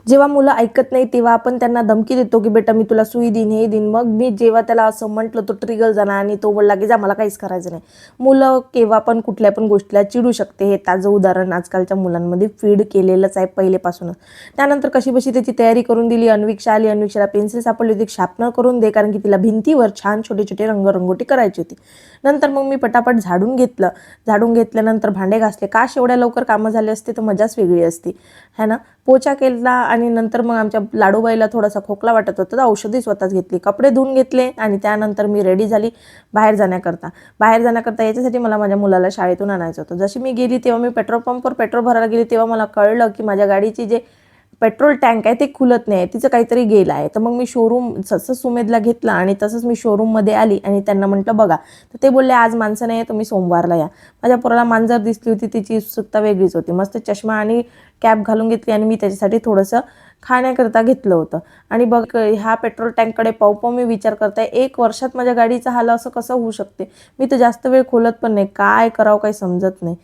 जेव्हा मुलं ऐकत नाही तेव्हा आपण त्यांना धमकी देतो की बेटा मी तुला सुई देईन, हे देईन. मग मी जेव्हा त्याला असं म्हटलं तो ट्रिगर झाला आणि तो बोलला की जा मला काहीच करायचं नाही. मुलं केव्हा पण कुठल्या पण गोष्टीला चिडू शकते. हे ताजं उदाहरण आजकालच्या मुलांमध्ये फीड केलेलंच आहे पहिलेपासूनच. त्यानंतर कशीबशी त्याची तयारी करून दिली. अन्वीक्षा आली. अन्वीक्षाला पेन्सिल सापडली होती. शार्पनर करून दे, कारण की तिला भिंतीवर छान छोटे छोटे रंगरंगोटी करायची होती. नंतर मग मी पटापट झाडून घेतलं. झाडून घेतल्यानंतर भांडे घासले. काश एवढ्या लवकर कामं झाले असते तर मजाच वेगळी असती, है ना. पोचा केला आणि नंतर मग आमच्या लाडूबाईला थोडासा खोकला वाटत होता तर औषधी स्वतःच घेतली. कपडे धुवून घेतले आणि त्यानंतर मी रेडी झाली बाहेर जाण्याकरता. याच्यासाठी मला माझ्या मुलाला शाळेतून आणायचं होतं. जशी मी गेली तेव्हा मी पेट्रोल पंपवर पेट्रोल भरायला गेली तेव्हा मला कळलं की माझ्या गाडीची जे पेट्रोल टँक आहे ते खुलत नाही आहे, तिचं काहीतरी गेलं आहे. तर मग मी शोरूम तसंच सुमेधला घेतलं आणि तसंच मी शोरूममध्ये आली आणि त्यांना म्हटलं बघा. तर ते बोलले आज माणसं नाही आहे, तुम्ही सोमवारला या. माझ्या पोराला मांजर दिसली होती, तिची उत्सुकता वेगळीच होती. मस्त चष्मा आणि कॅप घालून घेतली आणि मी त्याच्यासाठी थोडंसं खाण्याकरता घेतलं होतं. आणि बघ ह्या पेट्रोल टँककडे पाहू मी विचार करताय 1 वर्षात माझ्या गाडीचा हाल असं कसं होऊ शकते. मी तर जास्त वेळ खोलत पण नाही, काय करावं काही समजत नाही.